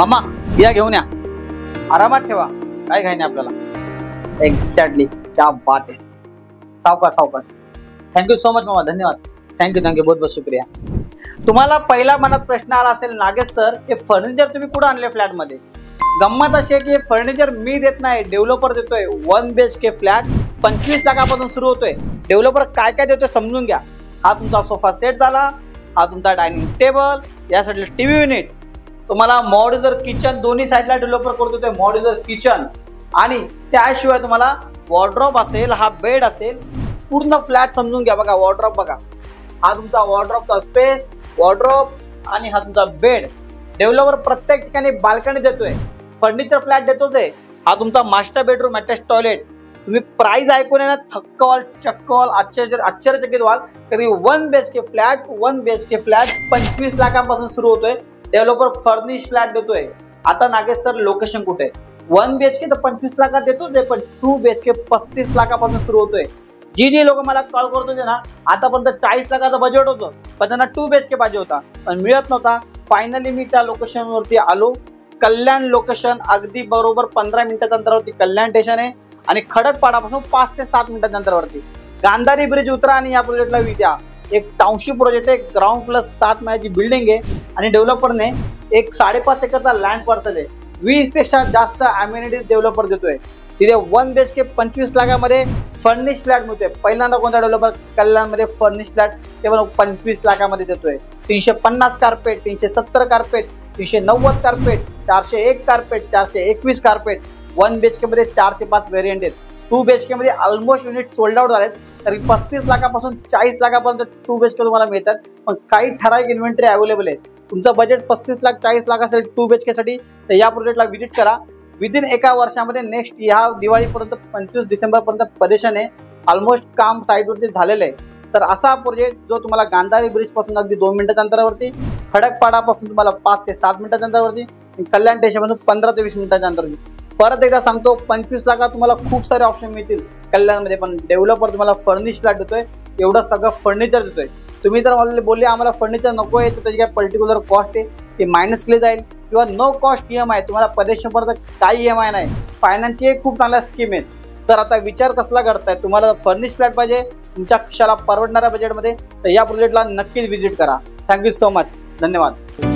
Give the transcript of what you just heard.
मामा या घेऊन या, आरामात ठेवा, काय घाई नाही आपल्याला। एक्झॅक्टली, क्या बात आहे। सावकाश सावकाश। थँक्यू सो मच मामा, धन्यवाद। थँक्यू बहुत बहुत शुक्रिया। तुम्हाला पहिला मनात प्रश्न आला असेल, नागेश सर हे फर्निचर तुम्ही कुठं आणले फ्लॅट मध्ये? गंमत अशी आहे की फर्निचर मी देत नाही, डेव्हलपर देतोय। 1 BHK फ्लॅट 25 लाखापासून सुरू होतोय। डेव्हलपर काय काय देतोय समजून घ्या। हा तुमचा सोफा सेट झाला, हा तुमचा डायनिंग टेबल, यासाठी टीव्ही युनिट, तुम्हाला मॉड्युलर किचन दोन्ही साईडला डेव्हलपर करतो ते मॉड्युलर किचन, आणि त्याशिवाय तुम्हाला वॉर्डरोब असेल, हा बेड असेल, पूर्ण फ्लॅट समजून घ्या। बघा वॉर्डरोब बघा, हा तुमचा वॉर्डरोबचा स्पेस, वॉर्डरोब आणि हा तुमचा बेड। डेव्हलपर प्रत्येक ठिकाणी बाल्कनी देतोय, फर्निचर फ्लॅट देतोच आहे। हा तुमचा मास्टर बेडरूम, अटॅच टॉयलेट। तुम्ही प्राइस ऐकून आहे ना थक्क व्हाल, चक्क व्हाल, आश्चर्यचकित व्हाल। तरी 1 BHK फ्लॅट 25 लाखांपासून सुरू होतोय। डेव्हलपर फर्निश फ्लॅट देतोय। आता नागेश सर लोकेशन कुठे? 1 BHK तर 25 लाखात देतोच आहे, पण 2 BHK 35 लाखापासून सुरू होतोय। जी लोक मला कॉल करत होते ना, आतापर्यंत 40 लाखाचं बजेट होतं, पण त्यांना 2 BHK पाहिजे होता, पण मिळत नव्हता। फायनली मी त्या लोकेशन वरती आलो। कल्याण लोकेशन, अगदी बरोबर 15 मिनिटाच्या अंतरावरती कल्याण स्टेशन आहे, आणि खडकपाडापासून 5 ते 7 मिनिटाच्या अंतरावरती। गांधारी ब्रिज उतरा आणि या प्रोजेक्टला विद्या। एक टाउनशिप प्रोजेक्ट आहे, ग्राउंड प्लस 7 मजल्याची बिल्डिंग आहे, आणि डेव्हलपरने एक 5.5 एकरचा लँड पार्सल आहे। 20 पेक्षा जास्त अम्युनिटीज डेव्हलपर देतोय। तिथे 1 BHK 25 लाखामध्ये फर्निश फ्लॅट मिळतोय। पहिल्यांदा कोणता डेव्हलपर कल्याणमध्ये फर्निश फ्लॅट केवळ 25 लाखामध्ये देतोय। 350 carpet, 370 carpet, 390 carpet, 401 carpet, 421 carpet. 1 BHK मध्ये 4 ते 5 व्हेरियंट आहेत। 2 BHK मध्ये ऑलमोस्ट युनिट सोल्ड आउट झालेत, तरी 35 लाखापासून 40 लाखापर्यंत 2 BHK तुम्हाला मिळतात, पण काही ठराविक इन्व्हेंटरी अवेलेबल आहे। तुमचं बजेट 35 लाख 40 लाख असेल 2 BHK साठी, तर या प्रोजेक्टला व्हिजिट करा। विदिन एका वर्षामध्ये नेक्स्ट ह्या दिवाळीपर्यंत 25 डिसेंबरपर्यंत परेशान आहे, ऑलमोस्ट काम साईडवरती झालेलं आहे। तर असा प्रोजेक्ट जो तुम्हाला गांधारी ब्रिज पासून अगदी 2 मिनिटाच्या अंतरावरती, खडकपाडापासून तुम्हाला 5 ते 7 मिनिटाच्या अंतरावरती, कल्याण स्टेशनपासून 15 ते 20 मिनिटाच्या अंतरावरती। परत एकदा सांगतो, 25 लाखात तुम्हाला खूप सारे ऑप्शन मिळतील कल्याणमध्ये, पण डेव्हलपर तुम्हाला फर्निश फ्लॅट देतोय, एवढं सगळं फर्निचर देतोय। तुम्ही जर मला बोलले आम्हाला फर्निचर नको आहे, तर त्याची काय पर्टिक्युलर कॉस्ट आहे ती मायनस केली जाईल, किंवा नो कॉस्ट EMI, तुम्हाला परेशानपर्यंत काही EMI नाही। फायनान्सची एक खूप चांगल्या स्कीम आहे। तर आता विचार कसला करताय, तुम्हाला फर्निश फ्लॅट पाहिजे तुमच्या क्षाला परवडणाऱ्या बजेटमध्ये, तर या प्रोजेक्टला नक्कीच व्हिजिट करा। थँक्यू सो मच, धन्यवाद।